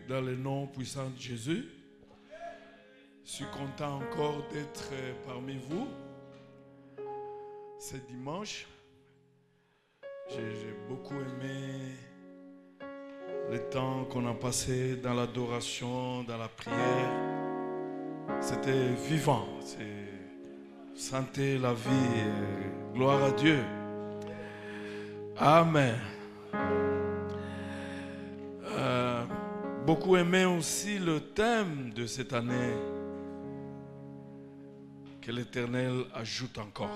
dans le nom puissant de Jésus. Je suis content encore d'être parmi vous. C'est dimanche. J'ai beaucoup aimé le temps qu'on a passé dans l'adoration, dans la prière. C'était vivant. Santé, la vie. Gloire à Dieu. Amen. Beaucoup aimé aussi le thème de cette année. Que l'Éternel ajoute encore.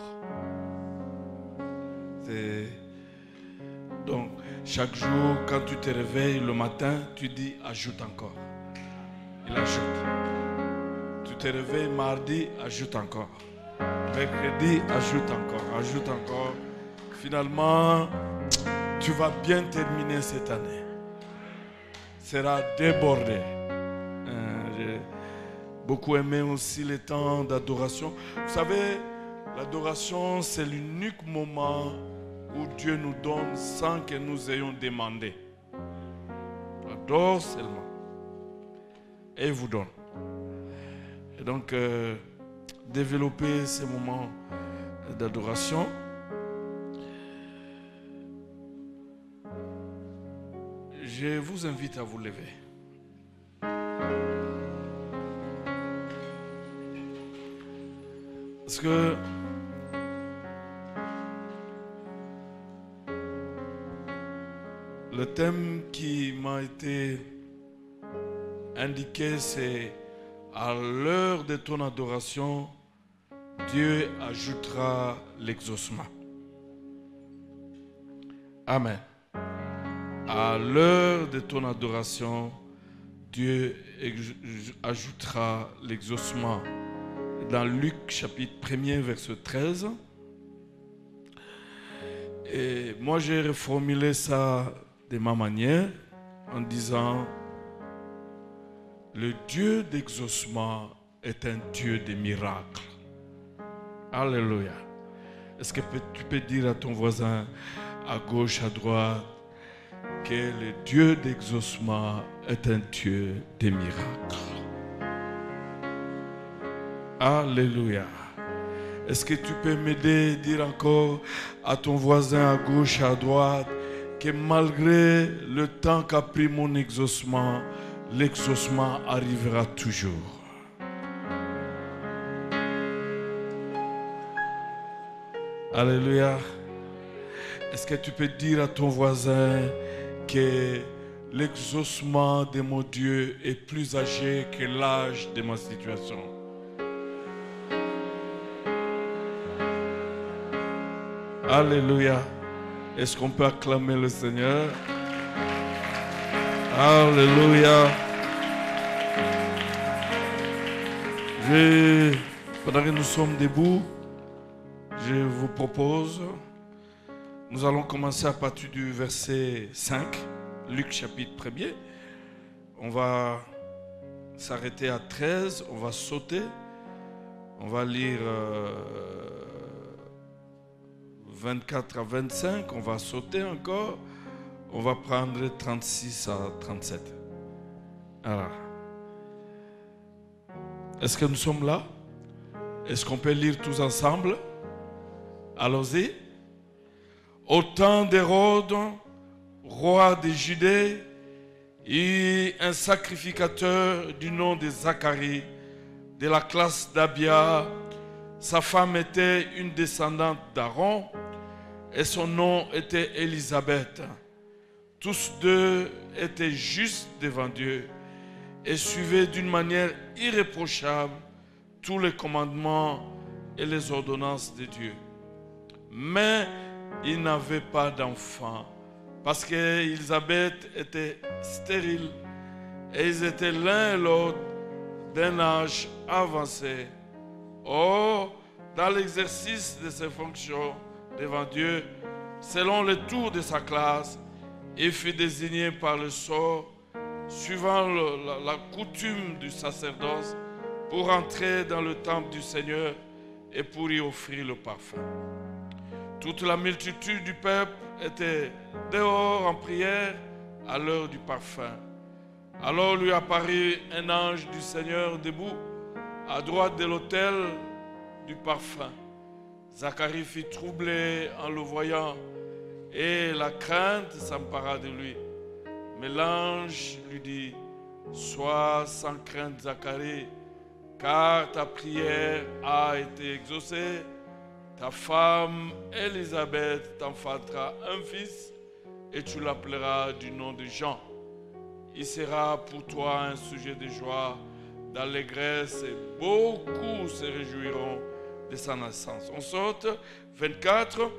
Donc, chaque jour, quand tu te réveilles le matin, tu dis ajoute encore. Il ajoute. Tu te réveilles mardi, ajoute encore. Mercredi, ajoute encore, ajoute encore. Finalement, tu vas bien terminer cette année. Sera débordé. J'ai beaucoup aimé aussi les temps d'adoration. Vous savez, l'adoration, c'est l'unique moment où Dieu nous donne sans que nous ayons demandé. Il adore seulement. Et il vous donne. Et donc, développer ces moments d'adoration. Je vous invite à vous lever. Parce que le thème qui m'a été indiqué, c'est à l'heure de ton adoration, Dieu ajoutera l'exaucement. Amen. À l'heure de ton adoration, Dieu ajoutera l'exaucement. Dans Luc chapitre 1er, verset 13. Et moi, j'ai reformulé ça de ma manière en disant: le Dieu d'exaucement est un Dieu de miracles. Alléluia. Est-ce que tu peux dire à ton voisin, à gauche, à droite, que le Dieu d'exaucement est un Dieu de miracles? Alléluia. Est-ce que tu peux m'aider à dire encore à ton voisin à gauche, à droite, que malgré le temps qu'a pris mon exaucement, l'exaucement arrivera toujours. Alléluia. Est-ce que tu peux dire à ton voisin que l'exaucement de mon Dieu est plus âgé que l'âge de ma situation? Alléluia. Est-ce qu'on peut acclamer le Seigneur? Alléluia. Pendant que nous sommes debout, je vous propose, nous allons commencer à partir du verset 5, Luc chapitre 1er. On va s'arrêter à 13, on va sauter, on va lire 24 à 25, on va sauter encore, on va prendre 36 à 37. Alors, est-ce que nous sommes là? Est-ce qu'on peut lire tous ensemble? Allons-y. Au temps d'Hérode, roi de Judée, et un sacrificateur du nom de Zacharie, de la classe d'Abia. Sa femme était une descendante d'Aaron et son nom était Élisabeth. Tous deux étaient justes devant Dieu et suivaient d'une manière irréprochable tous les commandements et les ordonnances de Dieu. Mais ils n'avaient pas d'enfants parce qu'Élisabeth était stérile et ils étaient l'un et l'autre d'un âge avancé. Or, dans l'exercice de ses fonctions devant Dieu, selon le tour de sa classe, il fut désigné par le sort, suivant la coutume du sacerdoce, pour entrer dans le temple du Seigneur et pour y offrir le parfum. Toute la multitude du peuple était dehors en prière à l'heure du parfum. Alors lui apparut un ange du Seigneur debout à droite de l'autel du parfum. Zacharie fut troublé en le voyant et la crainte s'empara de lui. Mais l'ange lui dit: sois sans crainte, Zacharie, car ta prière a été exaucée. Ta femme Élisabeth t'enfantera un fils et tu l'appelleras du nom de Jean. Il sera pour toi un sujet de joie, d'allégresse, et beaucoup se réjouiront de sa naissance. On saute 24.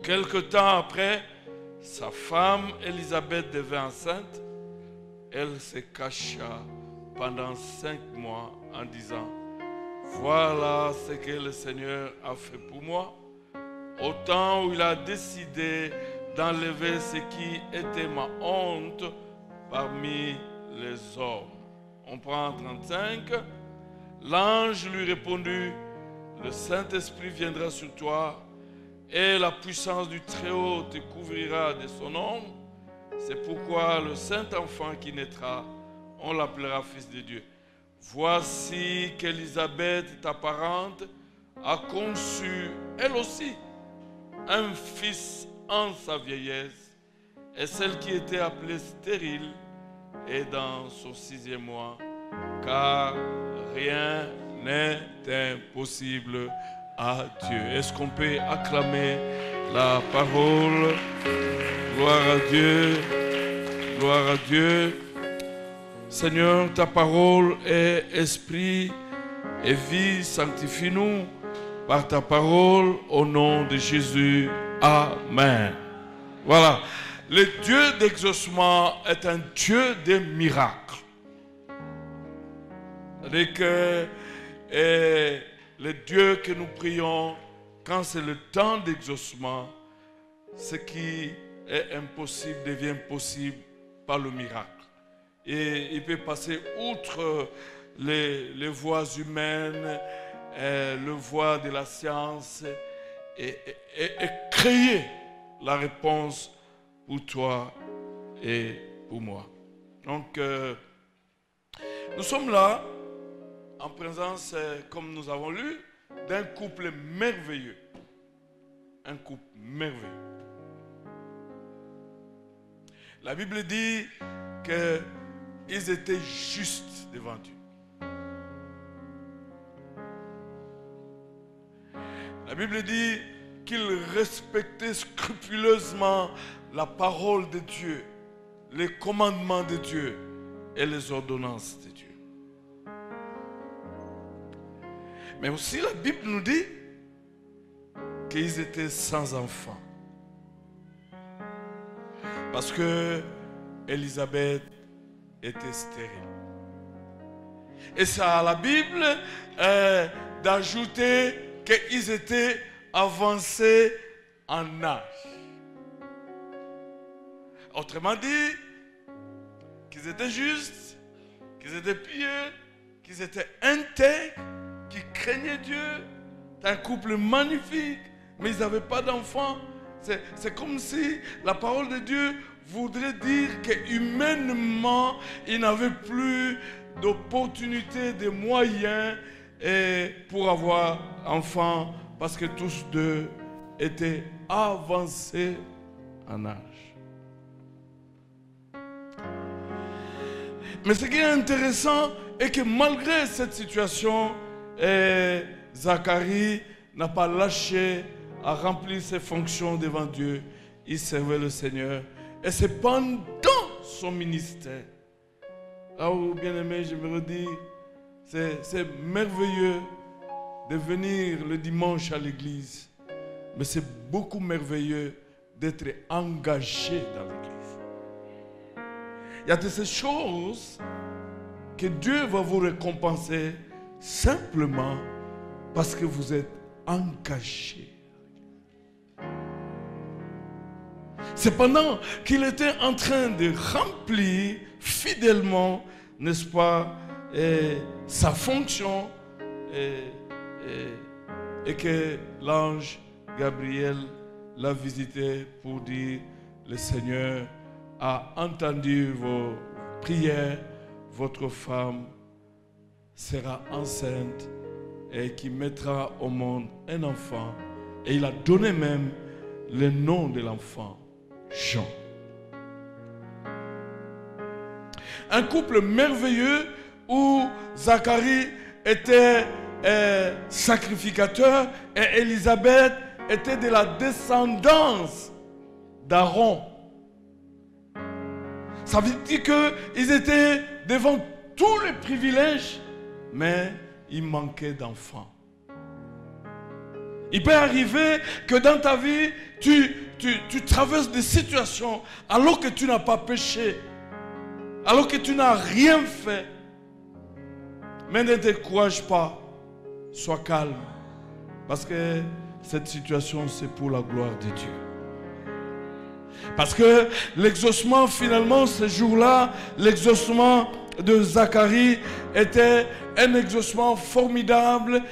Quelque temps après, sa femme Élisabeth devint enceinte. Elle se cacha pendant 5 mois en disant: voilà ce que le Seigneur a fait pour moi, au temps où il a décidé d'enlever ce qui était ma honte parmi les hommes. On prend 35. L'ange lui répondit: le Saint-Esprit viendra sur toi et la puissance du Très-Haut te couvrira de son ombre. C'est pourquoi le Saint-Enfant qui naîtra, on l'appellera Fils de Dieu. Voici qu'Élisabeth, ta parente, a conçu, elle aussi, un fils en sa vieillesse, et celle qui était appelée stérile est dans son 6e mois, car rien n'est impossible à Dieu. Est-ce qu'on peut acclamer la parole? Gloire à Dieu, gloire à Dieu. Seigneur, ta parole est esprit et vie. Sanctifie-nous par ta parole au nom de Jésus. Amen. Voilà. Le Dieu d'exaucement est un Dieu de miracles. C'est-à-dire que le Dieu que nous prions, quand c'est le temps d'exaucement, ce qui est impossible devient possible par le miracle. Et il peut passer outre les voies humaines, le voie de la science et créer la réponse pour toi et pour moi. Donc, nous sommes là en présence, comme nous avons lu, d'un couple merveilleux. Un couple merveilleux. La Bible dit qu'ils étaient justes devant Dieu. La Bible dit qu'ils respectaient scrupuleusement la parole de Dieu, les commandements de Dieu et les ordonnances de Dieu. Mais aussi la Bible nous dit qu'ils étaient sans enfants. Parce que Élisabeth était stérile. Et c'est à la Bible d'ajouter qu'ils étaient avancés en âge. Autrement dit, qu'ils étaient justes, qu'ils étaient pieux, qu'ils étaient intègres, qu'ils craignaient Dieu. C'est un couple magnifique, mais ils n'avaient pas d'enfants. C'est comme si la parole de Dieu voudrait dire qu'humainement, ils n'avaient plus d'opportunités, de moyens pour avoir enfants, parce que tous deux étaient avancés en âge. Mais ce qui est intéressant est que malgré cette situation, Zacharie n'a pas lâché à remplir ses fonctions devant Dieu. Il servait le Seigneur. Et c'est pendant son ministère. Là où, bien aimé, je me redis, c'est merveilleux de venir le dimanche à l'église. Mais c'est beaucoup merveilleux d'être engagé dans l'église. Il y a de ces choses que Dieu va vous récompenser simplement parce que vous êtes engagé. C'est pendant qu'il était en train de remplir fidèlement, n'est-ce pas, sa fonction et que l'ange Gabriel l'a visité pour dire: le Seigneur a entendu prière, votre femme sera enceinte et qui mettra au monde un enfant. Et il a donné même le nom de l'enfant, Jean. Un couple merveilleux où Zacharie était sacrificateur et Élisabeth était de la descendance d'Aaron. Ça veut dire qu'ils étaient devant tous les privilèges, mais il manquait d'enfants. Il peut arriver que dans ta vie, tu traverses des situations alors que tu n'as pas péché, alors que tu n'as rien fait. Mais ne te décourage pas, sois calme, parce que cette situation, c'est pour la gloire de Dieu. Parce que l'exaucement, finalement, ce jour-là, l'exaucement de Zacharie était un exaucement formidable,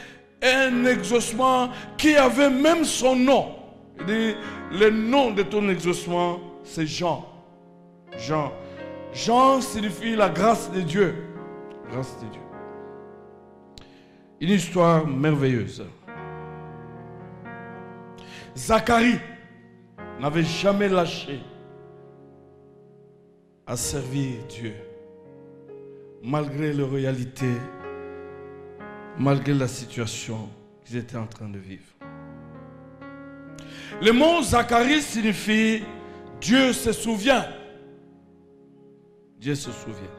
un exaucement qui avait même son nom. Il dit, le nom de ton exaucement, c'est Jean. Jean. Jean signifie la grâce de Dieu. Grâce de Dieu. Une histoire merveilleuse. Zacharie n'avait jamais lâché à servir Dieu, malgré leur réalité, malgré la situation qu'ils étaient en train de vivre. Le mot Zacharie signifie Dieu se souvient. Dieu se souvient.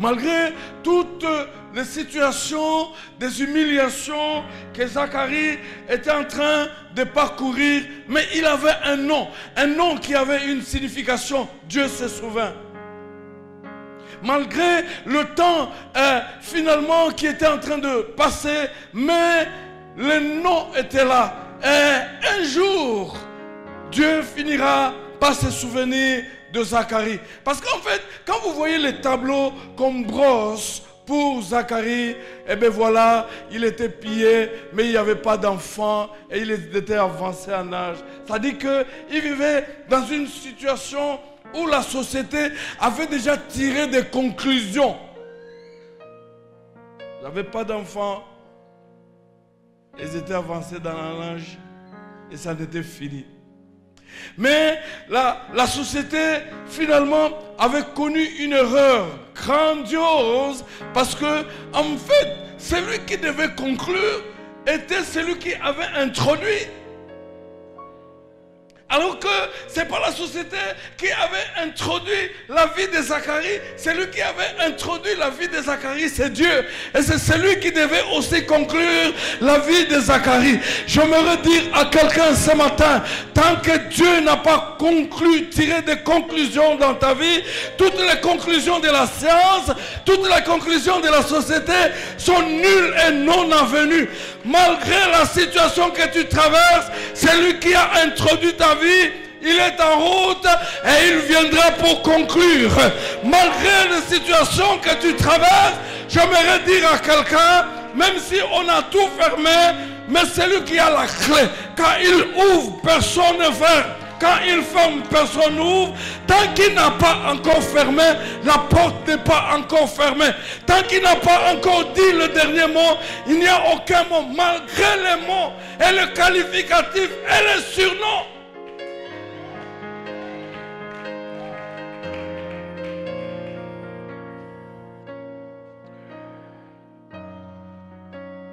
Malgré toutes les situations, des humiliations que Zacharie était en train de parcourir, mais il avait un nom qui avait une signification. Dieu se souvient. Malgré le temps finalement qui était en train de passer, mais le nom était là. Et un jour, Dieu finira par se souvenir de Zacharie. Parce qu'en fait, quand vous voyez les tableaux qu'on brosse pour Zacharie, eh bien voilà, il était pillé, mais il n'y avait pas d'enfant et il était avancé en âge. C'est-à-dire qu'il vivait dans une situation où la société avait déjà tiré des conclusions. Il n'avait pas d'enfant, ils étaient avancés dans l'âge et ça n'était fini. Mais la société finalement avait connu une erreur grandiose parce que en fait celui qui devait conclure était celui qui avait introduit. Alors que ce n'est pas la société qui avait introduit la vie de Zacharie. Celui qui avait introduit la vie de Zacharie, c'est Dieu. Et c'est celui qui devait aussi conclure la vie de Zacharie. J'aimerais dire à quelqu'un ce matin, tant que Dieu n'a pas conclu, tiré des conclusions dans ta vie, toutes les conclusions de la science, toutes les conclusions de la société sont nulles et non avenues. Malgré la situation que tu traverses, celui qui a introduit ta vie, il est en route et il viendra pour conclure. Malgré les situations que tu traverses, j'aimerais dire à quelqu'un, même si on a tout fermé, mais celui qui a la clé, quand il ouvre, personne ne ferme. Quand il ferme, personne n'ouvre. Tant qu'il n'a pas encore fermé, la porte n'est pas encore fermée. Tant qu'il n'a pas encore dit le dernier mot, il n'y a aucun mot. Malgré les mots et le qualificatif et le surnom.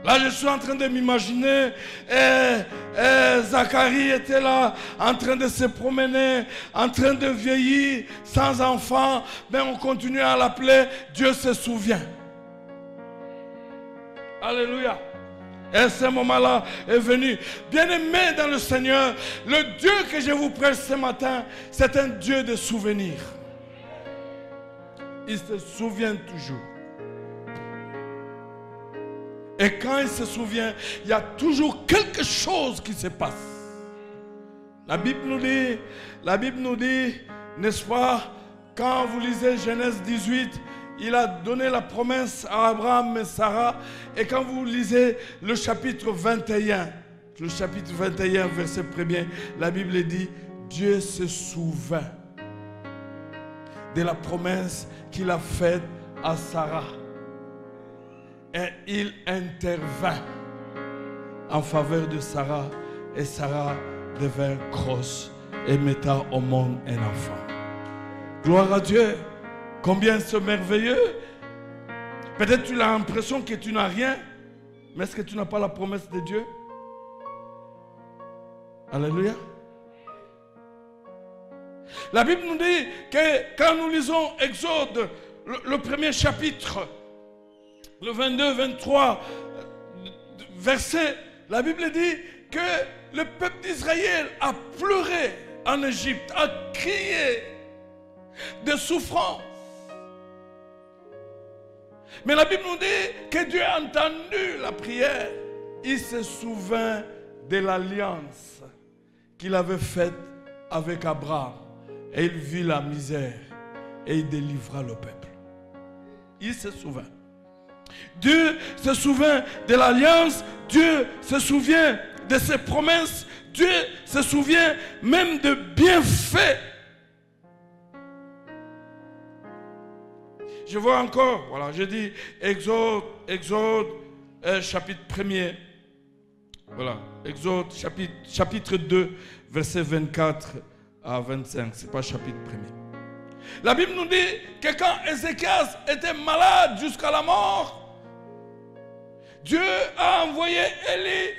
Là, je suis en train de m'imaginer, Zacharie était là, en train de se promener, en train de vieillir, sans enfant, mais on continue à l'appeler, Dieu se souvient. Alléluia. Et ce moment-là est venu. Bien-aimé dans le Seigneur, le Dieu que je vous prêche ce matin, c'est un Dieu de souvenirs. Il se souvient toujours. Et quand il se souvient, il y a toujours quelque chose qui se passe. La Bible nous dit, n'est-ce pas, quand vous lisez Genèse 18, il a donné la promesse à Abraham et Sarah. Et quand vous lisez le chapitre 21, verset 1er, la Bible dit, Dieu se souvint de la promesse qu'il a faite à Sarah. Et il intervint en faveur de Sarah. Et Sarah devint grosse et metta au monde un enfant. Gloire à Dieu. Combien c'est merveilleux. Peut-être tu as l'impression que tu n'as rien. Mais est-ce que tu n'as pas la promesse de Dieu? Alléluia. La Bible nous dit que quand nous lisons Exode, le premier chapitre, le 22-23 verset, la Bible dit que le peuple d'Israël a pleuré en Égypte, a crié de souffrance. Mais la Bible nous dit que Dieu a entendu la prière. Il se souvint de l'alliance qu'il avait faite avec Abraham. Et il vit la misère. Et il délivra le peuple. Il se souvint. Dieu se souvint de l'alliance. Dieu se souvient de ses promesses. Dieu se souvient même de bienfaits. Je vois encore, voilà, je dis Exode chapitre 1er. Voilà, Exode chapitre 2, verset 24 à 25. Ce n'est pas chapitre 1er. La Bible nous dit que quand Ézéchias était malade jusqu'à la mort, Dieu a envoyé Élie,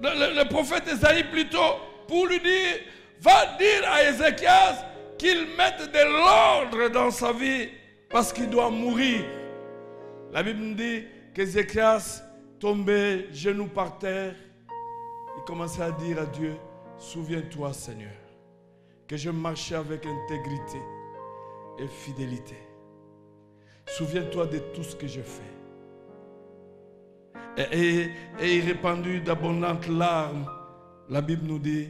le prophète Ésaïe plutôt, pour lui dire, va dire à Ézéchias qu'il mette de l'ordre dans sa vie parce qu'il doit mourir. La Bible nous dit qu'Ézéchias tombait genoux par terre. Il commençait à dire à Dieu, souviens-toi Seigneur, que je marchais avec intégrité et fidélité. Souviens-toi de tout ce que je fais. Et il répandit d'abondantes larmes. La Bible nous dit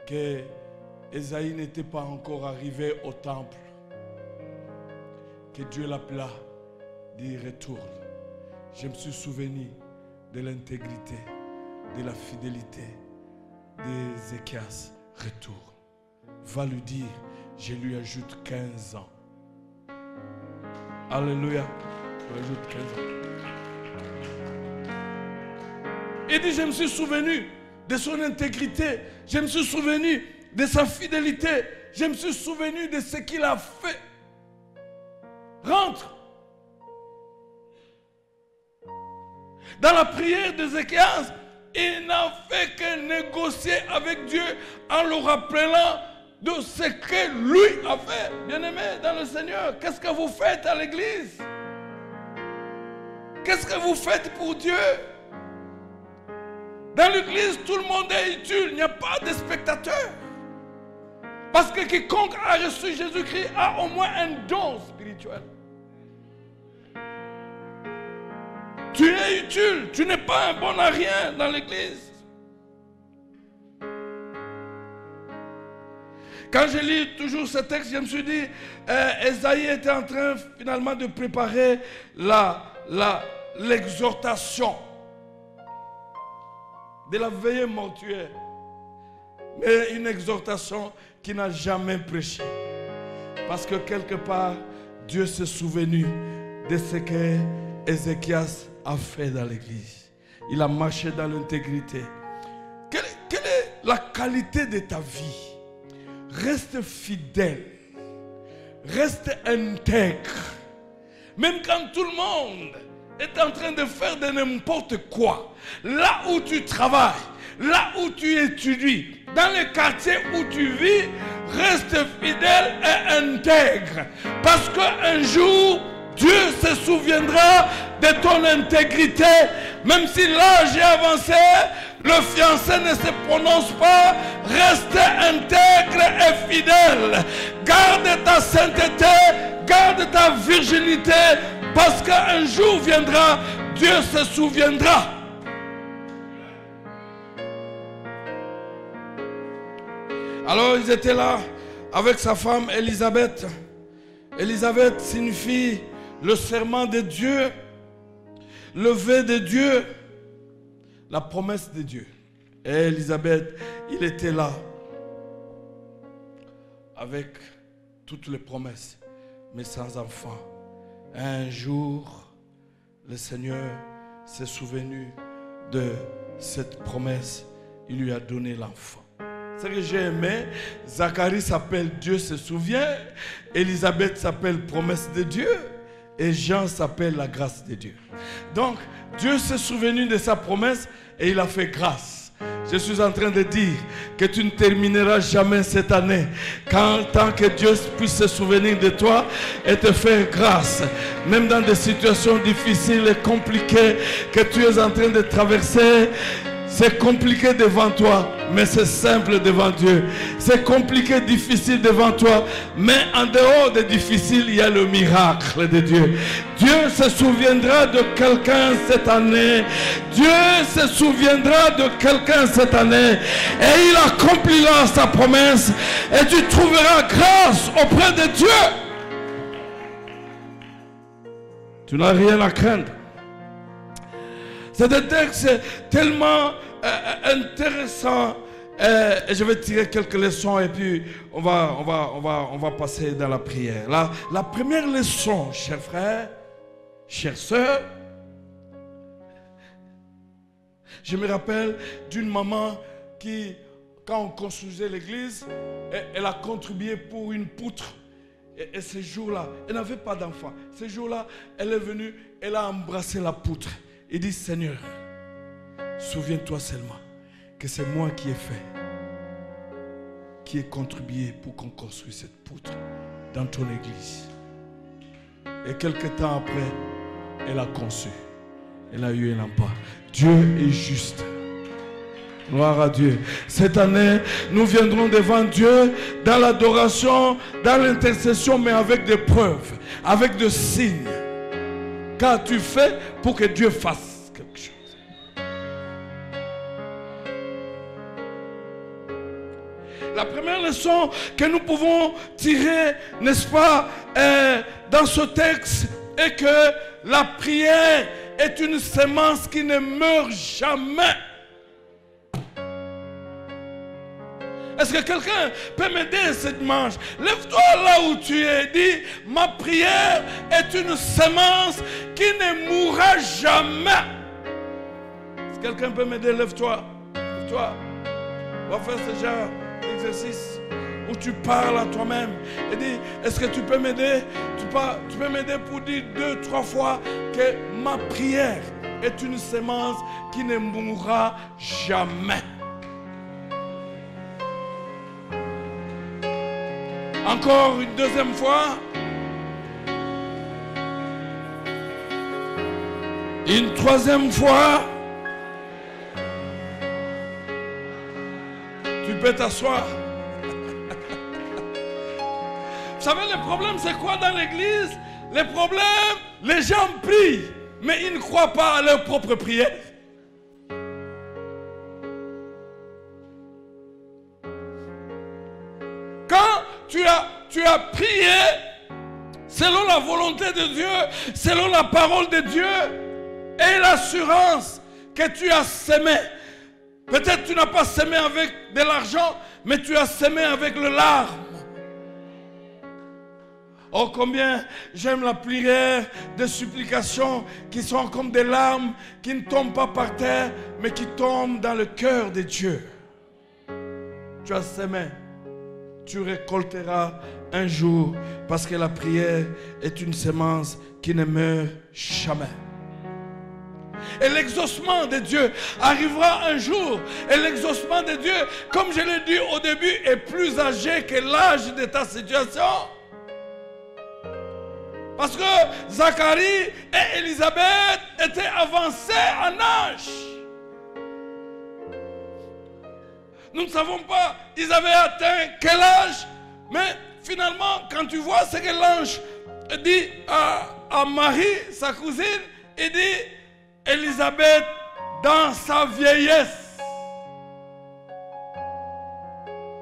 que Ésaïe n'était pas encore arrivé au temple, que Dieu l'appela, dit retourne. Je me suis souvenu de l'intégrité, de la fidélité d'Ézéchias. Retourne. Va lui dire, je lui ajoute 15 ans. Alléluia. Je lui ajoute 15 ans. Il dit, je me suis souvenu de son intégrité. Je me suis souvenu de sa fidélité. Je me suis souvenu de ce qu'il a fait. Rentre. Dans la prière d'Ézéchias, il n'a fait que négocier avec Dieu en le rappelant de ce que lui a fait. Bien-aimé dans le Seigneur, qu'est-ce que vous faites à l'église? Qu'est-ce que vous faites pour Dieu? Dans l'église, tout le monde est utile. Il n'y a pas de spectateurs. Parce que quiconque a reçu Jésus-Christ a au moins un don spirituel. Tu es utile. Tu n'es pas un bon à rien dans l'église. Quand je lis toujours ce texte, je me suis dit, Ésaïe était en train finalement de préparer l'exhortation de la veillée mortuaire. Mais une exhortation qui n'a jamais prêché. Parce que quelque part, Dieu s'est souvenu de ce que Ézéchias a fait dans l'église. Il a marché dans l'intégrité. Quelle est la qualité de ta vie? Reste fidèle. Reste intègre. Même quand tout le monde est en train de faire de n'importe quoi. Là où tu travailles, là où tu étudies, dans le quartier où tu vis, reste fidèle et intègre. Parce qu'un jour, Dieu se souviendra de ton intégrité. Même si l'âge est avancé, le fiancé ne se prononce pas. Reste intègre et fidèle. Garde ta sainteté, garde ta virginité. Parce qu'un jour viendra, Dieu se souviendra. Alors ils étaient là avec sa femme Élisabeth. Élisabeth signifie le serment de Dieu, le vœu de Dieu, la promesse de Dieu. Et Élisabeth, il était là avec toutes les promesses mais sans enfant. Un jour, le Seigneur s'est souvenu de cette promesse. Il lui a donné l'enfant. Ce que j'ai aimé, Zacharie s'appelle Dieu se souvient, Élisabeth s'appelle promesse de Dieu et Jean s'appelle la grâce de Dieu. Donc, Dieu s'est souvenu de sa promesse et il a fait grâce. Je suis en train de dire que tu ne termineras jamais cette année tant que Dieu puisse se souvenir de toi et te faire grâce. Même dans des situations difficiles et compliquées que tu es en train de traverser. C'est compliqué devant toi, mais c'est simple devant Dieu. C'est compliqué, difficile devant toi, mais en dehors des difficiles, il y a le miracle de Dieu. Dieu se souviendra de quelqu'un cette année. Dieu se souviendra de quelqu'un cette année. Et il accomplira sa promesse. Et tu trouveras grâce auprès de Dieu. Tu n'as rien à craindre. C'est un texte tellement intéressant. Et je vais tirer quelques leçons et puis on va passer dans la prière. La première leçon, chers frères, chères sœurs, je me rappelle d'une maman qui, quand on construisait l'église, elle a contribué pour une poutre. Et ce jour-là, elle n'avait pas d'enfant. Ce jour-là, elle est venue, elle a embrassé la poutre. Il dit, Seigneur, souviens-toi seulement que c'est moi qui ai fait, qui ai contribué pour qu'on construise cette poutre dans ton église. Et quelque temps après, elle a conçu. Elle a eu un enfant. Dieu est juste. Gloire à Dieu. Cette année, nous viendrons devant Dieu dans l'adoration, dans l'intercession, mais avec des preuves, avec des signes. Qu'as-tu fait pour que Dieu fasse quelque chose? La première leçon que nous pouvons tirer, n'est-ce pas, dans ce texte, est que la prière est une semence qui ne meurt jamais. Est-ce que quelqu'un peut m'aider ce dimanche? Lève-toi là où tu es. Dis, ma prière est une semence qui ne mourra jamais. Est-ce que quelqu'un peut m'aider? Lève-toi. Lève-toi. On va faire ce genre d'exercice où tu parles à toi-même et dis, est-ce que tu peux m'aider? Tu peux m'aider pour dire 2-3 fois que ma prière est une semence qui ne mourra jamais. Encore une deuxième fois. Une troisième fois. Tu peux t'asseoir. Vous savez, le problème, c'est quoi dans l'église? Le problème, les gens prient, mais ils ne croient pas à leur propre prière. Quand tu as prié selon la volonté de Dieu, selon la parole de Dieu et l'assurance que tu as semé. Peut-être tu n'as pas semé avec de l'argent, mais tu as semé avec le larme. Oh, combien j'aime la prière de supplications qui sont comme des larmes qui ne tombent pas par terre, mais qui tombent dans le cœur de Dieu. Tu as semé. Tu récolteras un jour parce que la prière est une semence qui ne meurt jamais. Et l'exaucement de Dieu arrivera un jour. Et l'exaucement de Dieu, comme je l'ai dit au début, est plus âgé que l'âge de ta situation. Parce que Zacharie et Élisabeth étaient avancés en âge. Nous ne savons pas, ils avaient atteint quel âge, mais finalement, quand tu vois ce que l'ange dit à Marie, sa cousine, il dit, Élisabeth dans sa vieillesse.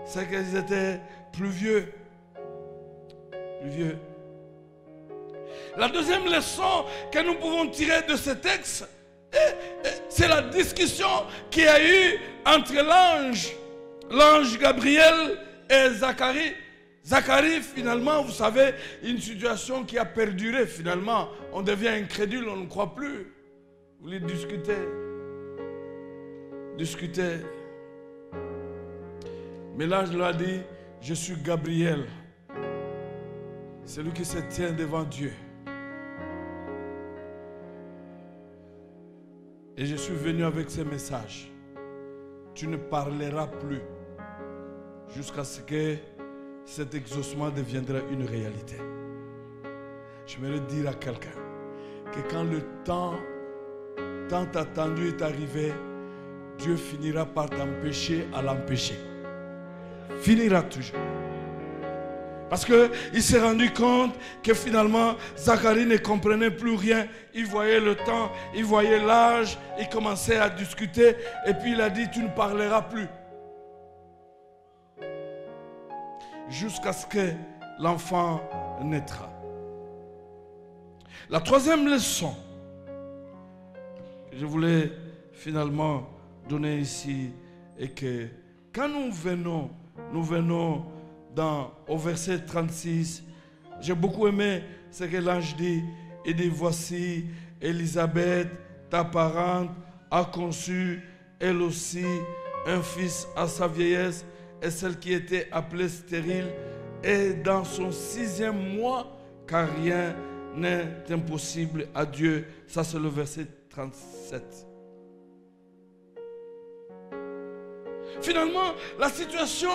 C'est qu'ils étaient plus vieux. Plus vieux. La deuxième leçon que nous pouvons tirer de ce texte, c'est la discussion qu'il y a eu entre l'ange Gabriel et Zacharie. Zacharie, finalement, vous savez, une situation qui a perduré, finalement. On devient incrédule, on ne croit plus. Vous voulez discuter. Discuter. Mais l'ange lui a dit, je suis Gabriel. Celui qui se tient devant Dieu. Et je suis venu avec ce message. Tu ne parleras plus jusqu'à ce que cet exaucement deviendra une réalité. J'aimerais dire à quelqu'un que quand le temps tant attendu est arrivé, Dieu finira par t'empêcher à l'empêcher. Finira toujours. Parce qu'il s'est rendu compte que finalement, Zacharie ne comprenait plus rien. Il voyait le temps, il voyait l'âge, il commençait à discuter. Et puis il a dit, tu ne parleras plus. Jusqu'à ce que l'enfant naîtra. La troisième leçon que je voulais finalement donner ici est que quand nous venons au verset 36, j'ai beaucoup aimé ce que l'ange dit. Il dit, voici, Élisabeth, ta parente, a conçu, elle aussi, un fils à sa vieillesse, et celle qui était appelée stérile est dans son 6e mois, car rien n'est impossible à Dieu. Ça, c'est le verset 37. Finalement, la situation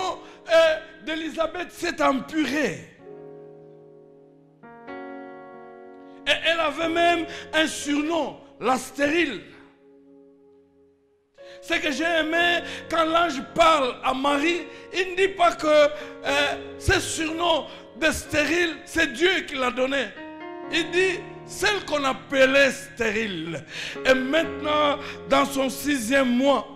d'Élisabeth s'est empirée. Et elle avait même un surnom, la stérile. Ce que j'ai aimé, quand l'ange parle à Marie, il ne dit pas que ce surnom de stérile, c'est Dieu qui l'a donné. Il dit, celle qu'on appelait stérile. Et maintenant, dans son 6e mois,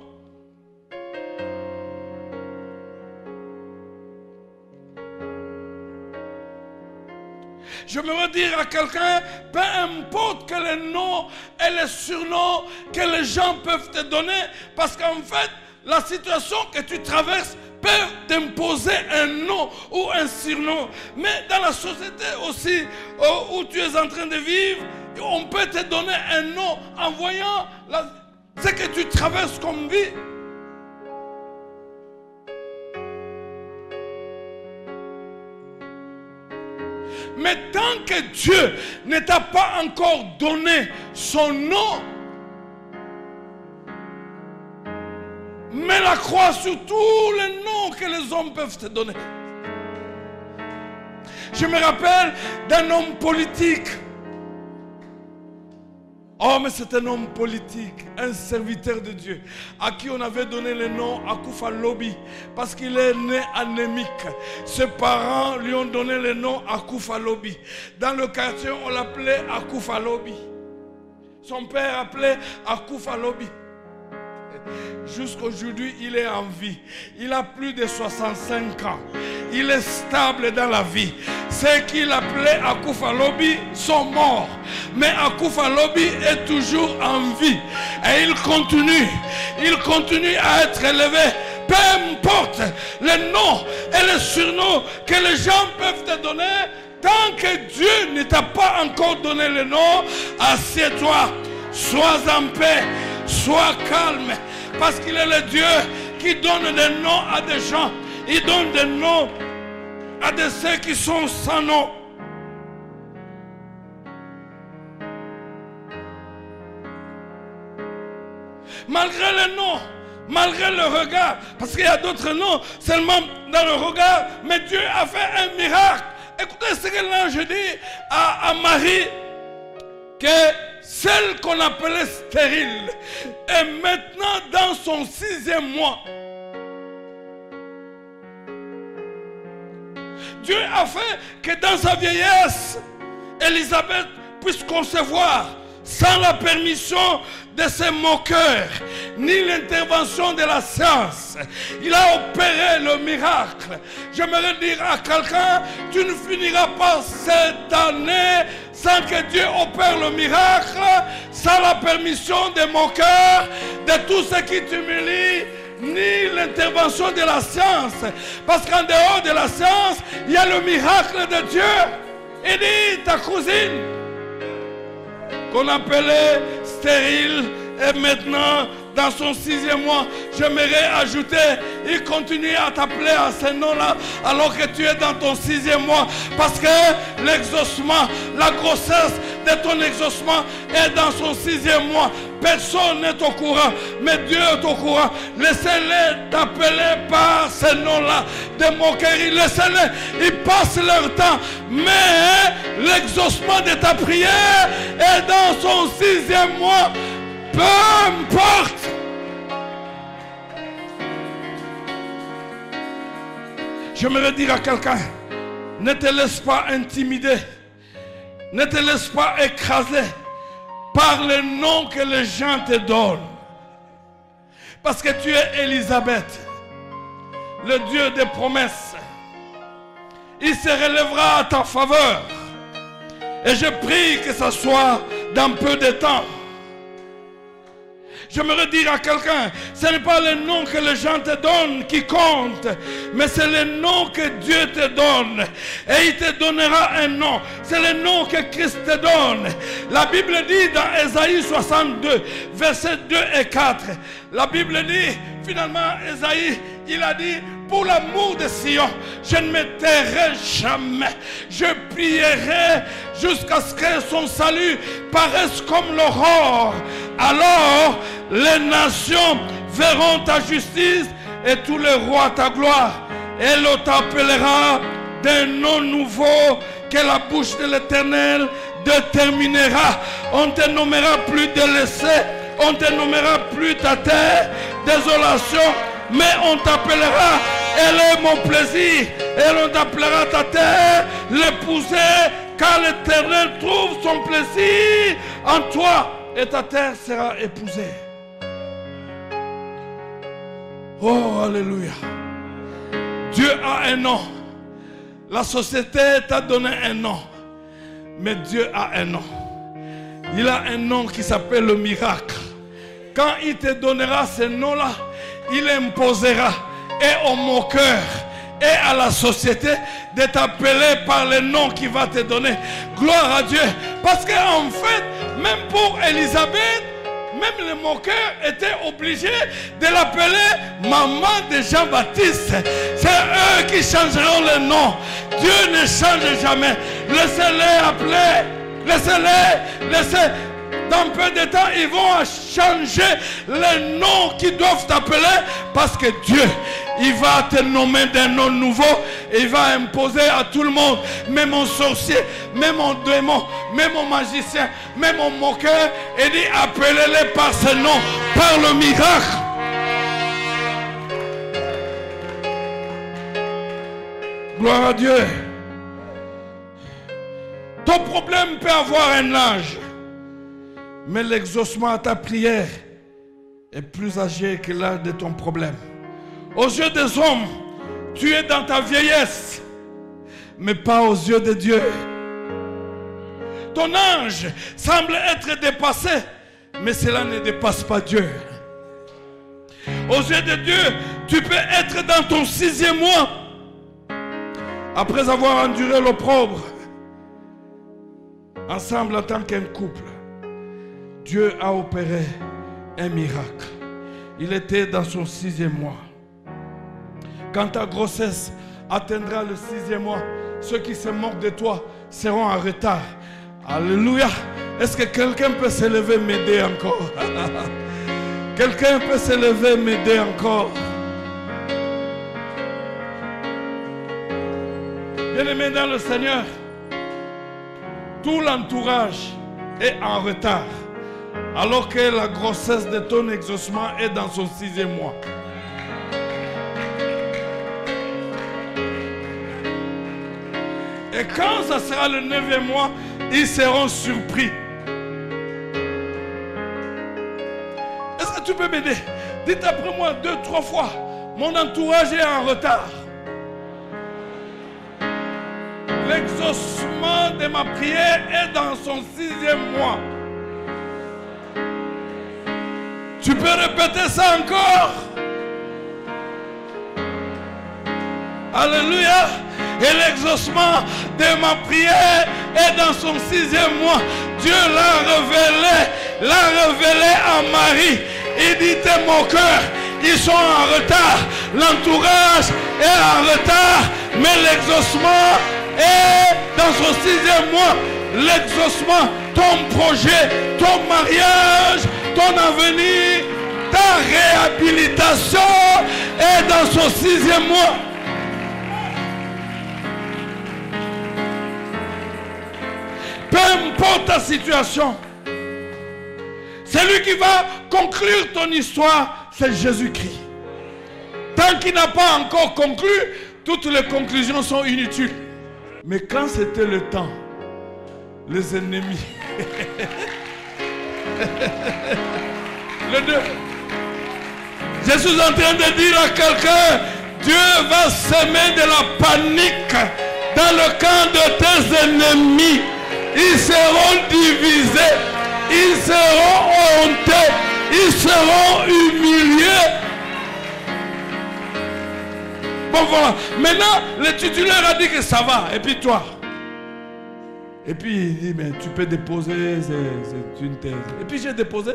je me veux dire à quelqu'un, peu importe que les noms et les surnoms que les gens peuvent te donner, parce qu'en fait, la situation que tu traverses peut t'imposer un nom ou un surnom. Mais dans la société aussi où tu es en train de vivre, on peut te donner un nom en voyant ce que tu traverses comme vie. Mais tant que Dieu ne t'a pas encore donné son nom, mets la croix sur tous les noms que les hommes peuvent te donner. Je me rappelle d'un homme politique. Oh, mais c'est un homme politique, un serviteur de Dieu, à qui on avait donné le nom Akufa Lobi, parce qu'il est né anémique. Ses parents lui ont donné le nom Akufa Lobi. Dans le quartier, on l'appelait Akufa Lobi. Son père appelait Akufa Lobi. Jusqu'aujourd'hui, il est en vie. Il a plus de 65 ans. Il est stable dans la vie. Ceux qu'il appelait Akufa Lobi sont morts. Mais Akufa Lobi est toujours en vie. Et il continue à être élevé. Peu importe les noms et les surnoms que les gens peuvent te donner, tant que Dieu ne t'a pas encore donné le nom, assieds-toi, sois en paix, sois calme. Parce qu'il est le Dieu qui donne des noms à des gens. Il donne des noms à de ceux qui sont sans nom. Malgré le nom, malgré le regard, parce qu'il y a d'autres noms seulement dans le regard, mais Dieu a fait un miracle. Écoutez ce que l'ange dit à Marie, que celle qu'on appelait stérile est maintenant dans son 6e mois. Dieu a fait que dans sa vieillesse, Élisabeth puisse concevoir sans la permission de ses moqueurs, ni l'intervention de la science. Il a opéré le miracle. J'aimerais dire à quelqu'un, tu ne finiras pas cette année sans que Dieu opère le miracle, sans la permission des moqueurs, de tous ceux qui t'humilient, ni l'intervention de la science. Parce qu'en dehors de la science, il y a le miracle de Dieu. Il dit, ta cousine, qu'on appelait stérile, et maintenant, dans son 6e mois, j'aimerais ajouter, il continue à t'appeler à ce nom-là, alors que tu es dans ton 6e mois, parce que l'exaucement, la grossesse de ton exaucement est dans son 6e mois. Personne n'est au courant, mais Dieu est au courant. Laissez-les t'appeler par ce nom-là, de moquerie. Laissez-les, ils passent leur temps, mais l'exaucement de ta prière est dans son 6e mois. Peu importe. J'aimerais dire à quelqu'un, ne te laisse pas intimider, ne te laisse pas écraser par les noms que les gens te donnent. Parce que tu es Élisabeth, le Dieu des promesses. Il se relèvera à ta faveur. Et je prie que ce soit dans peu de temps. J'aimerais dire à quelqu'un, ce n'est pas le nom que les gens te donnent qui compte, mais c'est le nom que Dieu te donne. Et il te donnera un nom. C'est le nom que Christ te donne. La Bible dit dans Ésaïe 62, versets 2 et 4, la Bible dit, finalement, Ésaïe, il a dit, pour l'amour de Sion, je ne me tairai jamais. Je prierai jusqu'à ce que son salut paraisse comme l'aurore. Alors, les nations verront ta justice et tous les rois ta gloire. Elle t'appellera d'un nom nouveau que la bouche de l'Éternel déterminera. On ne te nommera plus délaissé, on ne te nommera plus ta terre, désolation, mais on t'appellera, elle est mon plaisir, et on t'appellera ta terre, l'épousée, car l'Éternel trouve son plaisir en toi, et ta terre sera épousée. Oh, alléluia. Dieu a un nom. La société t'a donné un nom, mais Dieu a un nom. Il a un nom qui s'appelle le miracle. Quand il te donnera ce nom-là, il imposera et au moqueur et à la société de t'appeler par le nom qu'il va te donner. Gloire à Dieu. Parce qu'en fait, même pour Élisabeth, même les moqueurs étaient obligés de l'appeler maman de Jean-Baptiste. C'est eux qui changeront le nom. Dieu ne change jamais. Laissez-les appeler. Laissez. Dans peu de temps, ils vont changer les noms qu'ils doivent t'appeler, parce que Dieu, il va te nommer d'un nom nouveau et il va imposer à tout le monde, même mon sorcier, même mon démon, même mon magicien, même mon moqueur, et dit appelez-les par ce nom, par le miracle. Gloire à Dieu. Ton problème peut avoir un âge, mais l'exaucement à ta prière est plus âgé que l'âge de ton problème. Aux yeux des hommes, tu es dans ta vieillesse, mais pas aux yeux de Dieu. Ton âge semble être dépassé, mais cela ne dépasse pas Dieu. Aux yeux de Dieu, tu peux être dans ton 6e mois, après avoir enduré l'opprobre, ensemble en tant qu'un couple. Dieu a opéré un miracle. Il était dans son 6e mois. Quand ta grossesse atteindra le 6e mois, ceux qui se moquent de toi seront en retard. Alléluia. Est-ce que quelqu'un peut se lever, m'aider encore? Quelqu'un peut se lever, m'aider encore? Bien-aimé dans le Seigneur, tout l'entourage est en retard, alors que la grossesse de ton exaucement est dans son 6e mois. Et quand ça sera le 9e mois, ils seront surpris. Est-ce que tu peux m'aider? Dites après moi 2-3 fois, mon entourage est en retard. L'exaucement de ma prière est dans son 6e mois. Tu peux répéter ça encore? Alléluia. Et l'exaucement de ma prière est dans son 6e mois. Dieu l'a révélé à Marie. Il dit, t'es mon cœur. Ils sont en retard. L'entourage est en retard. Mais l'exaucement est dans son 6e mois. L'exaucement, ton projet, ton mariage, ton avenir, ta réhabilitation est dans son 6e mois. Peu importe ta situation, celui qui va conclure ton histoire, c'est Jésus-Christ. Tant qu'il n'a pas encore conclu, toutes les conclusions sont inutiles. Mais quand c'était le temps, les ennemis, je suis en train de dire à quelqu'un, Dieu va semer de la panique dans le camp de tes ennemis. Ils seront divisés, ils seront hontés, ils seront humiliés. Bon voilà, maintenant le titulaire a dit que ça va, et puis toi. Et puis il dit, mais tu peux déposer, c'est une thèse. Et puis j'ai déposé.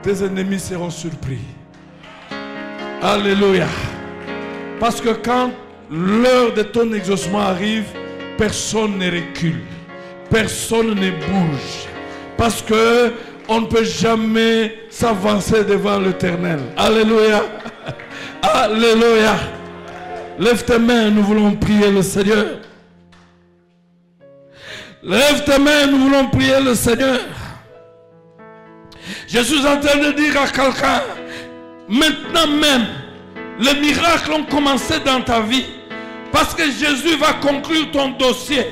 Tes ennemis seront surpris. Alléluia. Parce que quand l'heure de ton exaucement arrive, personne ne recule, personne ne bouge, parce que on ne peut jamais s'avancer devant l'Éternel. Alléluia, alléluia. Lève tes mains, nous voulons prier le Seigneur. Lève tes mains, nous voulons prier le Seigneur. Je suis en train de dire à quelqu'un, maintenant même, les miracles ont commencé dans ta vie. Parce que Jésus va conclure ton dossier.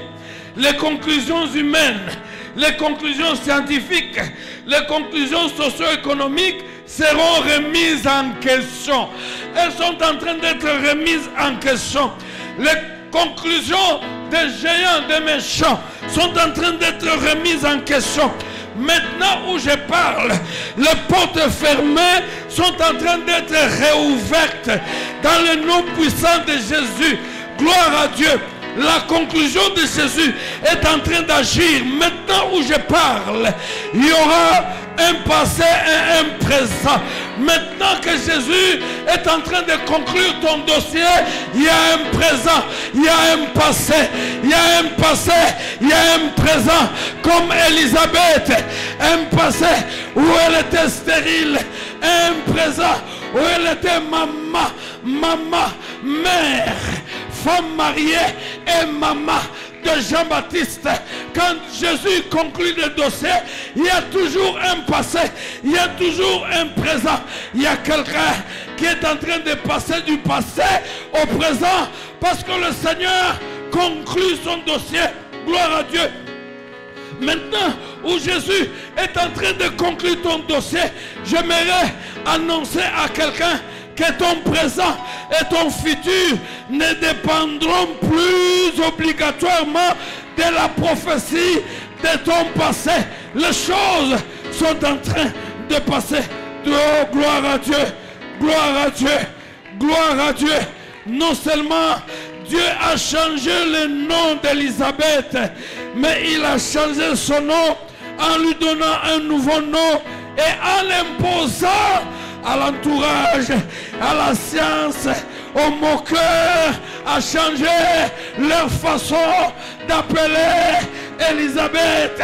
Les conclusions humaines, les conclusions scientifiques, les conclusions socio-économiques seront remises en question. Elles sont en train d'être remises en question. Les conclusions des géants, des méchants sont en train d'être remises en question. Maintenant où je parle, les portes fermées sont en train d'être réouvertes dans le nom puissant de Jésus. Gloire à Dieu. La conclusion de Jésus est en train d'agir. Maintenant où je parle, il y aura un passé et un présent. Maintenant que Jésus est en train de conclure ton dossier, il y a un présent, il y a un passé, il y a un passé, il y a un présent. Comme Élisabeth, un passé où elle était stérile, un présent où elle était maman, mère, femme mariée et maman de Jean-Baptiste. Quand Jésus conclut le dossier, il y a toujours un passé, il y a toujours un présent. Il y a quelqu'un qui est en train de passer du passé au présent parce que le Seigneur conclut son dossier. Gloire à Dieu. Maintenant où Jésus est en train de conclure ton dossier, j'aimerais annoncer à quelqu'un que ton présent et ton futur ne dépendront plus obligatoirement de la prophétie de ton passé. Les choses sont en train de passer. Oh, gloire à Dieu, gloire à Dieu, gloire à Dieu. Non seulement Dieu a changé le nom d'Élisabeth, mais il a changé son nom en lui donnant un nouveau nom et en l'imposant à l'entourage, à la science, aux moqueurs, à changer leur façon d'appeler Élisabeth.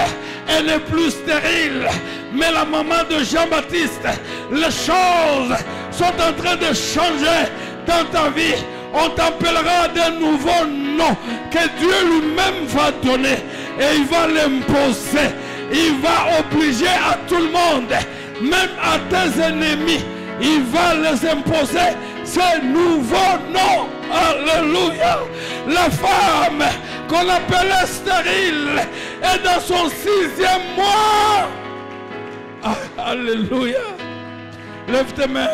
Elle n'est plus stérile, mais la maman de Jean-Baptiste. Les choses sont en train de changer dans ta vie. On t'appellera d'un nouveau nom que Dieu lui-même va donner et il va l'imposer. Il va obliger à tout le monde, même à tes ennemis, il va les imposer ce nouveau nom. Alléluia. La femme qu'on appelait stérile est dans son 6e mois. Alléluia. Lève tes mains.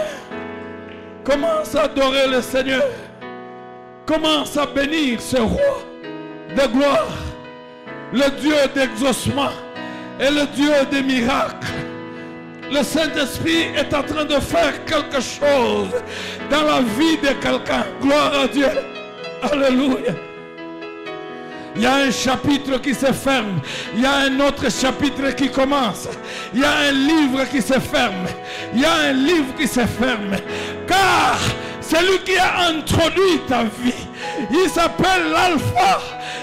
Commence à adorer le Seigneur. Commence à bénir ce roi de gloire, le Dieu d'exaucement et le Dieu des miracles. Le Saint-Esprit est en train de faire quelque chose dans la vie de quelqu'un. Gloire à Dieu. Alléluia. Il y a un chapitre qui se ferme. Il y a un autre chapitre qui commence. Il y a un livre qui se ferme. Il y a un livre qui se ferme. Car c'est lui qui a introduit ta vie. Il s'appelle l'Alpha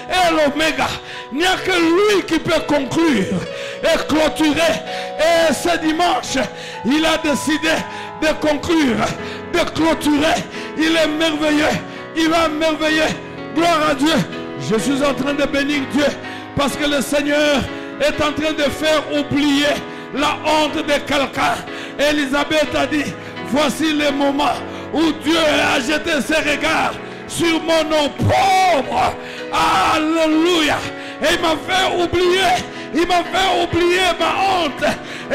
et l'Oméga. Il n'y a que lui qui peut conclure et clôturer. Et ce dimanche, il a décidé de conclure, de clôturer. Il est merveilleux. Il va merveiller. Gloire à Dieu. Je suis en train de bénir Dieu parce que le Seigneur est en train de faire oublier la honte de quelqu'un. Élisabeth a dit, voici le moment où Dieu a jeté ses regards sur mon nom pauvre. Alléluia. Et il m'a fait oublier ma honte.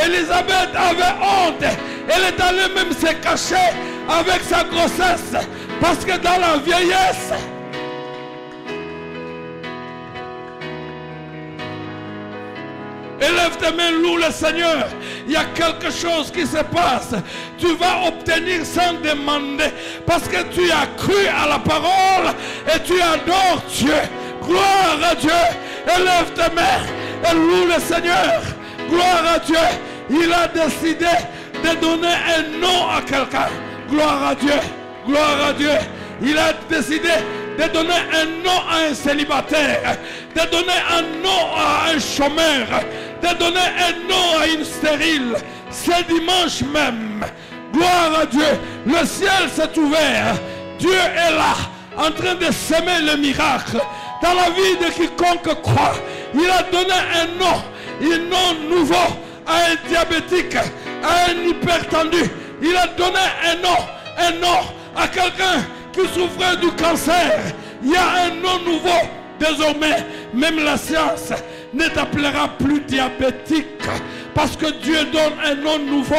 Élisabeth avait honte. Elle est allée même se cacher avec sa grossesse. Parce que dans la vieillesse, élève tes mains, loue le Seigneur. Il y a quelque chose qui se passe. Tu vas obtenir sans demander. Parce que tu as cru à la parole et tu adores Dieu. Gloire à Dieu. Élève tes mains et loue le Seigneur. Gloire à Dieu. Il a décidé de donner un nom à quelqu'un. Gloire à Dieu. Gloire à Dieu. Il a décidé de donner un nom à un célibataire, de donner un nom à un chômeur, de donner un nom à une stérile. Ce dimanche même, gloire à Dieu, le ciel s'est ouvert. Dieu est là, en train de semer le miracle. Dans la vie de quiconque croit, il a donné un nom nouveau à un diabétique, à un hypertendu. Il a donné un nom à quelqu'un qui souffrait du cancer. Il y a un nom nouveau. Désormais, même la science ne t'appellera plus diabétique. Parce que Dieu donne un nom nouveau.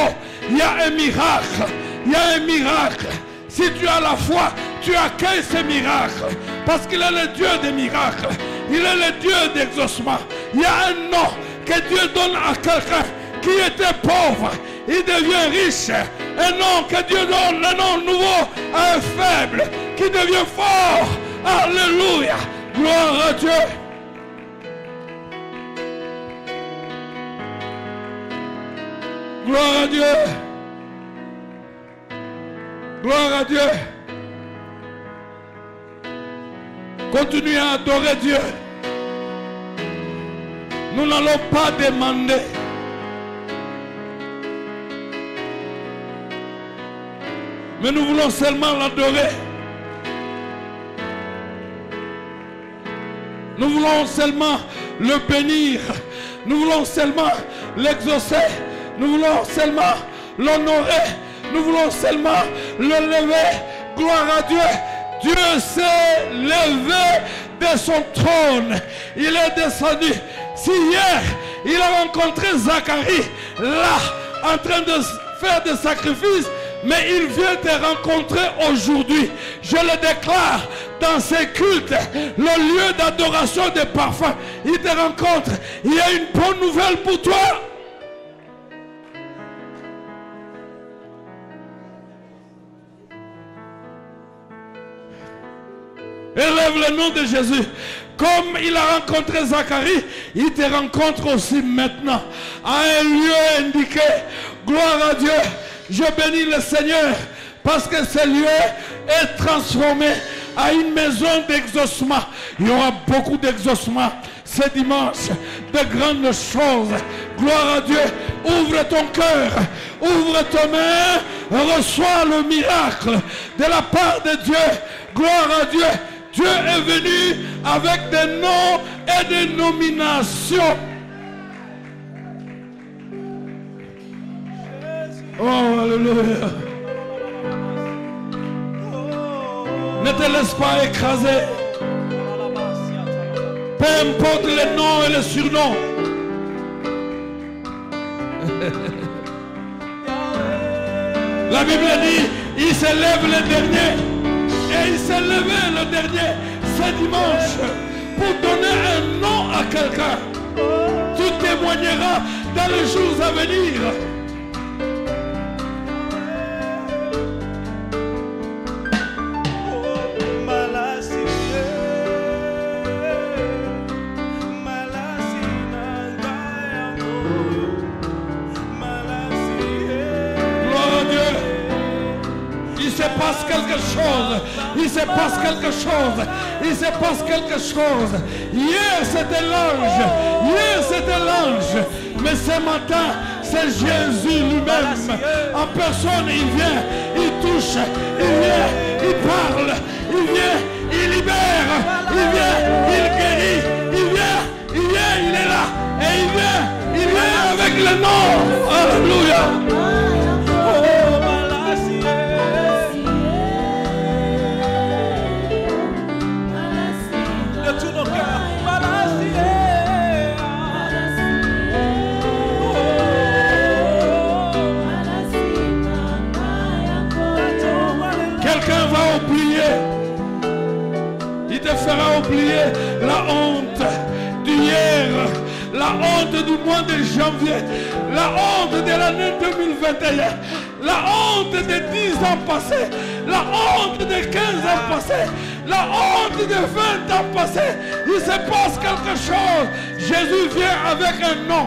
Il y a un miracle. Il y a un miracle. Si tu as la foi, tu accueilles ce miracle. Parce qu'il est le Dieu des miracles. Il est le Dieu d'exaucement. Il y a un nom que Dieu donne à quelqu'un qui était pauvre. Il devient riche. Un nom que Dieu donne, un nom nouveau à un faible qui devient fort. Alléluia. Gloire à Dieu. Gloire à Dieu. Gloire à Dieu. Continuez à adorer Dieu. Nous n'allons pas demander. Mais nous voulons seulement l'adorer. Nous voulons seulement le bénir. Nous voulons seulement l'exaucer. Nous voulons seulement l'honorer. Nous voulons seulement le lever. Gloire à Dieu. Dieu s'est levé de son trône. Il est descendu. Si hier, il a rencontré Zacharie, là, en train de faire des sacrifices, mais il vient te rencontrer aujourd'hui. Je le déclare dans ces cultes, le lieu d'adoration des parfums. Il te rencontre. Il y a une bonne nouvelle pour toi. Élève le nom de Jésus. Comme il a rencontré Zacharie, il te rencontre aussi maintenant à un lieu indiqué. Gloire à Dieu. Je bénis le Seigneur parce que ce lieu est transformé à une maison d'exaucement. Il y aura beaucoup d'exaucement ce dimanche, de grandes choses. Gloire à Dieu. Ouvre ton cœur, ouvre tes mains, reçois le miracle de la part de Dieu. Gloire à Dieu. Dieu est venu avec des noms et des nominations. Oh, alléluia. Ne te laisse pas écraser. Peu importe les noms et les surnoms. La Bible dit, il se lève le dernier. Et il s'est levé le dernier ce dimanche pour donner un nom à quelqu'un. Tu témoigneras dans les jours à venir. quelque chose. Il se passe quelque chose. Il se passe quelque chose. Hier c'était l'ange. Hier c'était l'ange. Mais ce matin, c'est Jésus lui-même. En personne, il vient, il touche, il vient, il parle, il vient, il libère, il vient, il guérit, il vient, il est là. Et il vient avec le nom. Alléluia. De tous nos cœurs. Quelqu'un va oublier. Il te fera oublier la honte d'hier, la honte du mois de janvier, la honte de l'année 2021, la honte de 10 ans passés, la honte de 15 ans passés, la honte de 20 ans passés. Il se passe quelque chose. Jésus vient avec un nom.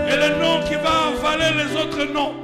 Et le nom qui va avaler les autres noms.